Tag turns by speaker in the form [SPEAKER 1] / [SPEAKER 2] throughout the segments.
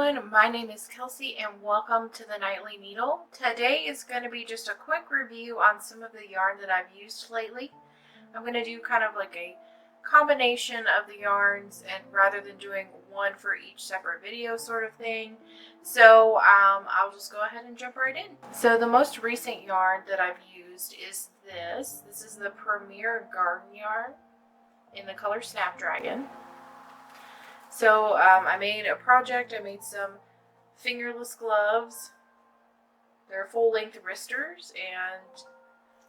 [SPEAKER 1] everyone, my name is Kelsey and welcome to the Nightly Needle. Today is going to be just a quick review on some of the yarn that I've used lately. I'm going to do kind of like a combination of the yarns and rather than doing one for each separate video sort of thing. So I'll just go ahead and jump right in. So the most recent yarn that I've used is this. This is the Premier Garden yarn in the color Snapdragon. So I made a project. I made some fingerless gloves. They're full-length wristers, and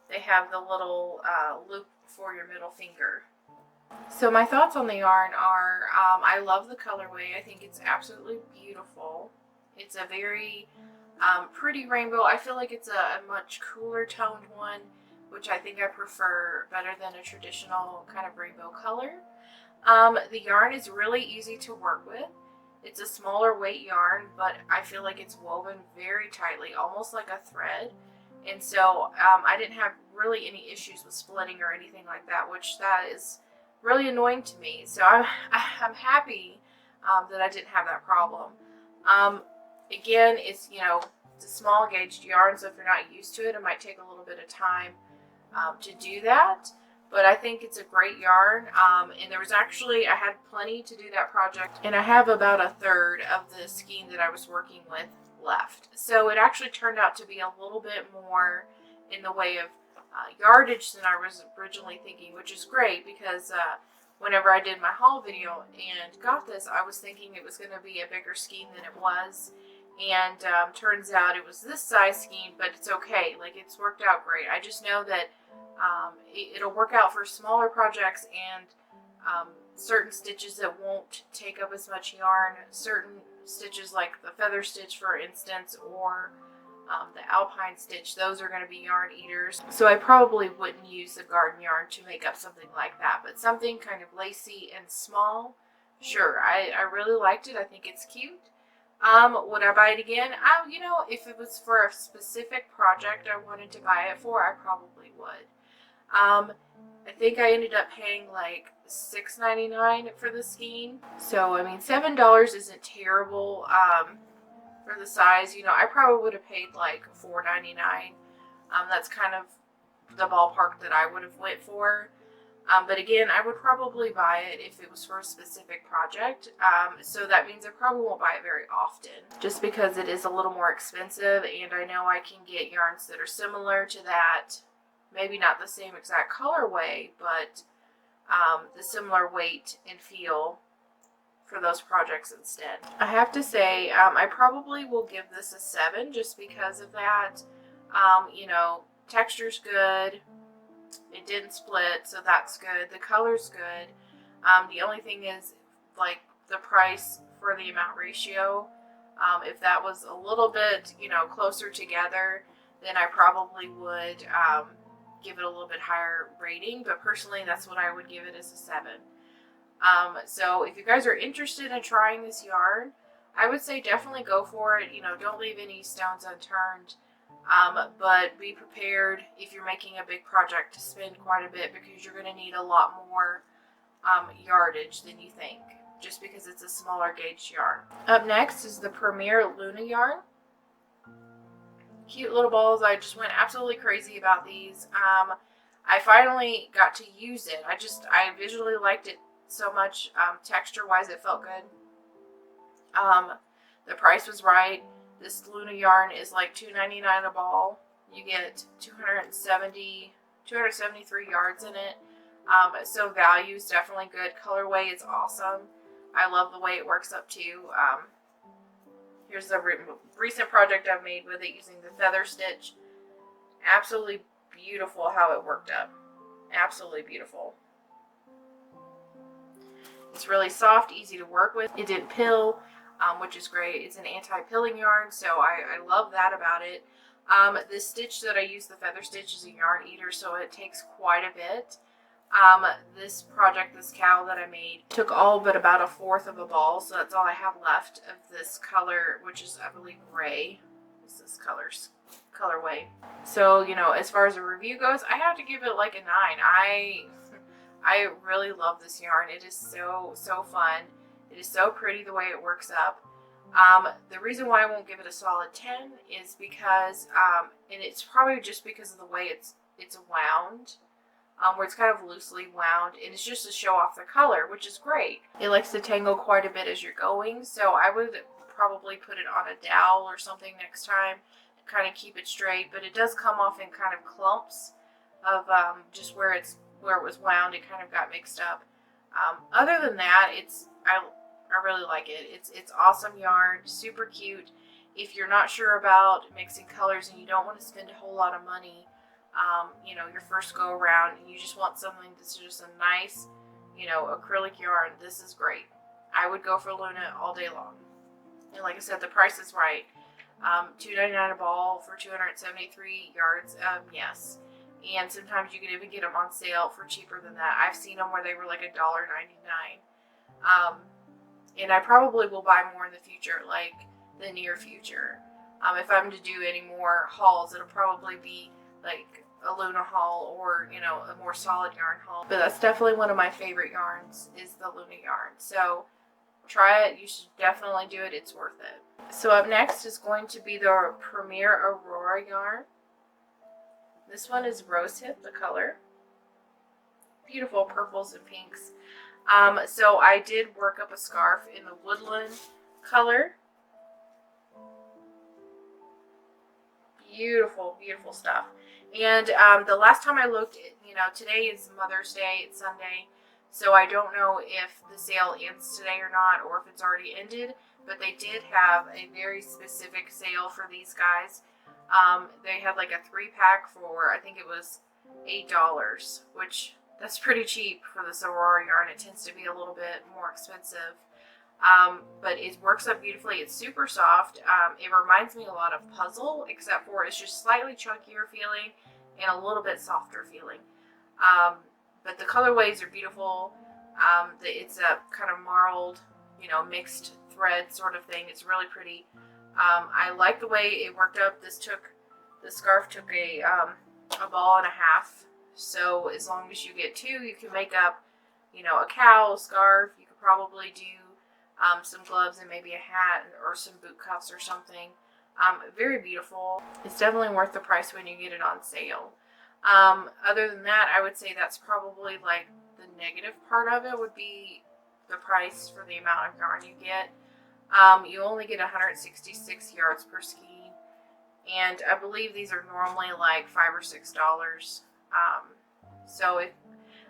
[SPEAKER 1] they have the little loop for your middle finger. So my thoughts on the yarn are, I love the colorway. I think it's absolutely beautiful. It's a very pretty rainbow. I feel like it's a much cooler toned one, which I think I prefer better than a traditional kind of rainbow color. The yarn is really easy to work with. It's a smaller weight yarn, but I feel like it's woven very tightly, almost like a thread. And so I didn't have really any issues with splitting or anything like that, which that is really annoying to me. So I'm happy that I didn't have that problem. Again, it's it's a small gauge yarn, so if you're not used to it, it might take a little bit of time to do that. But I think it's a great yarn, and there was actually, I had plenty to do that project, and I have about a third of the skein that I was working with left. So it actually turned out to be a little bit more in the way of yardage than I was originally thinking, which is great because whenever I did my haul video and got this, I was thinking it was going to be a bigger skein than it was, and turns out it was this size skein, but it's okay. Like, it's worked out great. I just know that it'll work out for smaller projects and certain stitches that won't take up as much yarn. Certain stitches like the feather stitch, for instance, or the alpine stitch, those are going to be yarn eaters. So I probably wouldn't use the garden yarn to make up something like that. But something kind of lacy and small, sure. I really liked it. I think it's cute. Would I buy it again? If it was for a specific project I wanted to buy it for, I probably would. I think I ended up paying like $6.99 for the skein. So, I mean, $7 isn't terrible for the size. I probably would have paid like $4.99. That's kind of the ballpark that I would have went for. But again, I would probably buy it if it was for a specific project. So that means I probably won't buy it very often, just because it is a little more expensive, and I know I can get yarns that are similar to that. Maybe not the same exact colorway, but the similar weight and feel for those projects instead. I have to say, I probably will give this a 7 just because of that. Texture's good. It didn't split, so that's good. The color's good. The only thing is, like, the price for the amount ratio. If that was a little bit, closer together, then I probably would give it a little bit higher rating. But personally, that's what I would give it, as a 7. So if you guys are interested in trying this yarn, I would say definitely go for it. Don't leave any stones unturned. But be prepared if you're making a big project to spend quite a bit, because you're going to need a lot more yardage than you think, just because it's a smaller gauge yarn. Up next is the Premier Luna yarn. Cute little balls. I just went absolutely crazy about these. I finally got to use it. I visually liked it so much. Texture-wise, it felt good. The price was right. This Luna yarn is like $2.99 a ball. You get 273 yards in it. So value is definitely good. Colorway is awesome. I love the way it works up too. Here's the recent project I've made with it using the feather stitch. Absolutely beautiful how it worked up. Absolutely beautiful. It's really soft, easy to work with. It didn't pill. Which is great. It's an anti-pilling yarn, so I love that about it. The stitch that I use, the feather stitch, is a yarn eater, so it takes quite a bit. This project, this cowl that I made, took all but about 1/4 of a ball, so that's all I have left of this color, which is, I believe, gray. This is colorway. So, as far as the review goes, I have to give it like a 9. I really love this yarn. It is so fun. It is so pretty the way it works up. The reason why I won't give it a solid 10 is because, and it's probably just because of the way it's wound, where it's kind of loosely wound, and it's just to show off the color, which is great. It likes to tangle quite a bit as you're going, so I would probably put it on a dowel or something next time, to kind of keep it straight. But it does come off in kind of clumps of just where it was wound. It kind of got mixed up. Other than that, I really like it. It's awesome yarn, super cute. If you're not sure about mixing colors and you don't want to spend a whole lot of money, your first go around, and you just want something that's just a nice, acrylic yarn, this is great. I would go for Luna all day long. And like I said, the price is right. $2.99 a ball for 273 yards. Yes. And sometimes you can even get them on sale for cheaper than that. I've seen them where they were like $1.99. And I probably will buy more in the future, like the near future. If I'm to do any more hauls, it'll probably be like a Luna haul or, a more solid yarn haul. But that's definitely one of my favorite yarns is the Luna yarn. So try it. You should definitely do it. It's worth it. So up next is going to be the Premier Aurora yarn. This one is Rosehip, the color. Beautiful purples and pinks. So I did work up a scarf in the woodland color. Beautiful, beautiful stuff. And the last time I looked, today is Mother's Day, it's Sunday, so I don't know if the sale ends today or not, or if it's already ended, but they did have a very specific sale for these guys. They had like a 3-pack for, I think it was $8, which that's pretty cheap for this Aurora yarn. It tends to be a little bit more expensive. But it works up beautifully. It's super soft. It reminds me a lot of Puzzle, except for it's just slightly chunkier feeling and a little bit softer feeling. But the colorways are beautiful. It's a kind of marled, mixed thread sort of thing. It's really pretty. I like the way it worked up. The scarf took a ball and a half. So as long as you get 2, you can make up, a cowl, a scarf. You could probably do some gloves and maybe a hat or some boot cuffs or something. Very beautiful. It's definitely worth the price when you get it on sale. Other than that, I would say that's probably like the negative part of it would be the price for the amount of yarn you get. You only get 166 yards per skein, and I believe these are normally like $5 or $6. So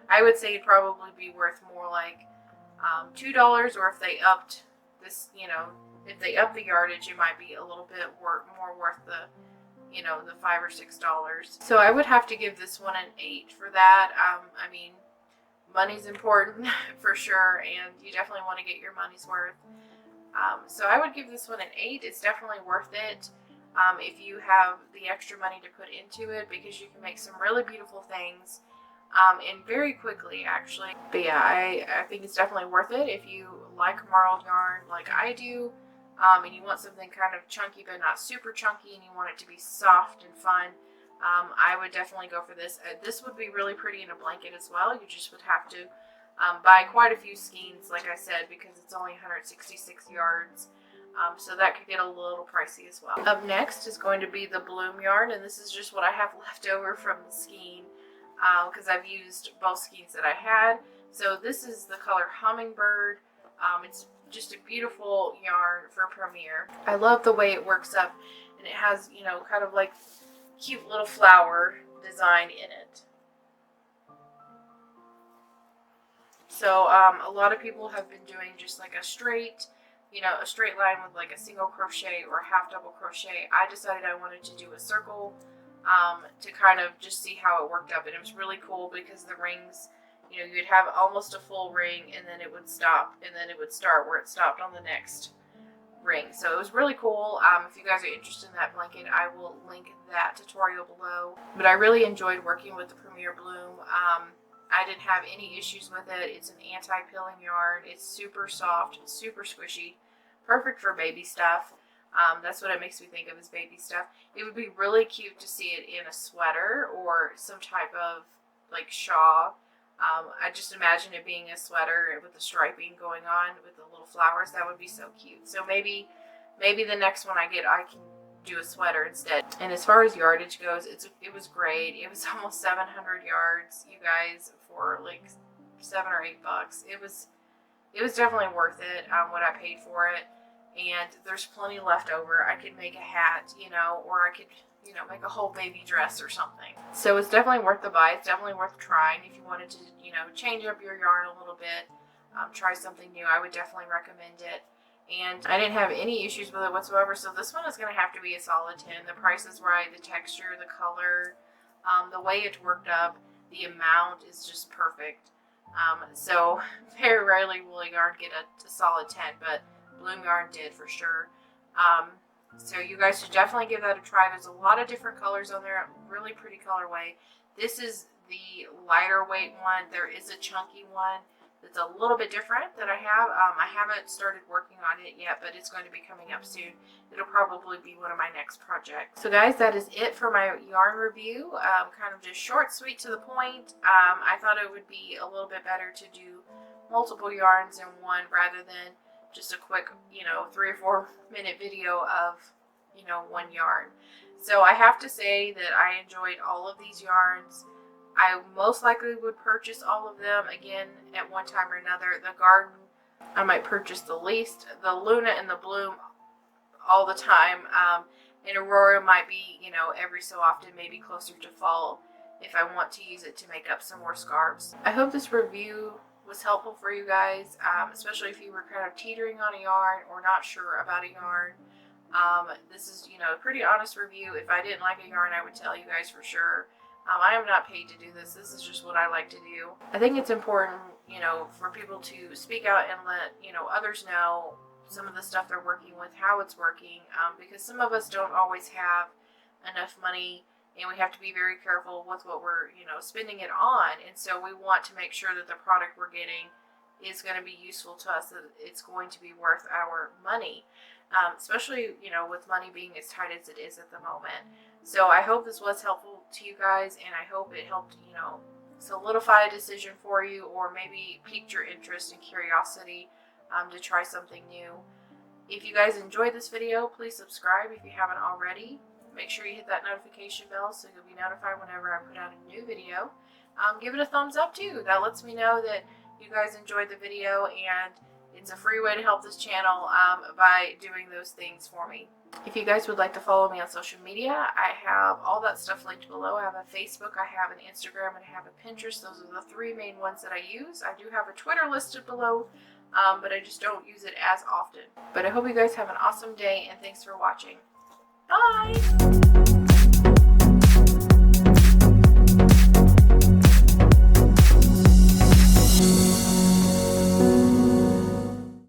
[SPEAKER 1] I would say it'd probably be worth more like $2, or if they upped this, if they up the yardage, it might be a little bit more worth the, the $5 or $6. So I would have to give this one an 8 for that. I mean, money's important for sure, and you definitely want to get your money's worth. So I would give this one an 8. It's definitely worth it if you have the extra money to put into it, because you can make some really beautiful things. And very quickly, actually. But yeah, I think it's definitely worth it if you like marled yarn like I do, and you want something kind of chunky but not super chunky, and you want it to be soft and fun. I would definitely go for this. This would be really pretty in a blanket as well. You just would have to buy quite a few skeins, like I said, because it's only 166 yards. So that could get a little pricey as well. Up next is going to be the Bloom yarn, and this is just what I have left over from the skein, because I've used both skeins that I had. So this is the color Hummingbird. It's just a beautiful yarn for Premier. I love the way it works up, and it has, kind of like cute little flower design in it. So a lot of people have been doing just like a straight line with like a single crochet or half double crochet. I decided I wanted to do a circle to kind of just see how it worked up, and it was really cool because the rings, you'd have almost a full ring, and then it would stop, and then it would start where it stopped on the next ring. So it was really cool. If you guys are interested in that blanket, I will link that tutorial below. But I really enjoyed working with the Premier Bloom. I didn't have any issues with it. It's an anti-pilling yarn. It's super soft, super squishy, perfect for baby stuff. That's what it makes me think of, is baby stuff. It would be really cute to see it in a sweater or some type of like shawl. I just imagine it being a sweater with the striping going on with the little flowers. That would be so cute. So maybe maybe the next one I get, I can do a sweater instead. And as far as yardage goes, it was great. It was almost 700 yards, you guys, for like $7 or $8. It was definitely worth it, what I paid for it. And there's plenty left over. I could make a hat, you know, or I could, you know, make a whole baby dress or something. So it's definitely worth the buy. It's definitely worth trying. If you wanted to, you know, change up your yarn a little bit, try something new, I would definitely recommend it. And I didn't have any issues with it whatsoever. So this one is going to have to be a solid 10. The price is right. The texture, the color, the way it's worked up, the amount is just perfect. So very rarely will a yarn get a solid 10, but Bloom Yarn did for sure. So you guys should definitely give that a try. There's a lot of different colors on there. Really pretty colorway. This is the lighter weight one. There is a chunky one that's a little bit different that I have. I haven't started working on it yet, but it's going to be coming up soon. It'll probably be one of my next projects. So guys, that is it for my yarn review. Kind of just short, sweet, to the point. I thought it would be a little bit better to do multiple yarns in one rather than just a quick, you know, 3 or 4 minute video of, you know, one yarn. So I have to say that I enjoyed all of these yarns. I most likely would purchase all of them again at one time or another. The Garden, I might purchase the least. The Luna and the Bloom all the time. And Aurora might be, you know, every so often, maybe closer to fall, if I want to use it to make up some more scarves. I hope this review was helpful for you guys, especially if you were kind of teetering on a yarn or not sure about a yarn. This is, you know, a pretty honest review. If I didn't like a yarn, I would tell you guys for sure. I am not paid to do this. This is just what I like to do. I think it's important, you know, for people to speak out and let, you know, others know some of the stuff they're working with, how it's working, because some of us don't always have enough money, and we have to be very careful with what we're, you know, spending it on. And so we want to make sure that the product we're getting is going to be useful to us, that it's going to be worth our money, especially, you know, with money being as tight as it is at the moment. So I hope this was helpful to you guys, and I hope it helped, you know, solidify a decision for you, or maybe piqued your interest and curiosity to try something new. If you guys enjoyed this video, please subscribe if you haven't already. Make sure you hit that notification bell so you'll be notified whenever I put out a new video. Give it a thumbs up too. That lets me know that you guys enjoyed the video, and it's a free way to help this channel by doing those things for me. If you guys would like to follow me on social media, I have all that stuff linked below. I have a Facebook, I have an Instagram, and I have a Pinterest. Those are the 3 main ones that I use. I do have a Twitter listed below, but I just don't use it as often. But I hope you guys have an awesome day, and thanks for watching. Bye!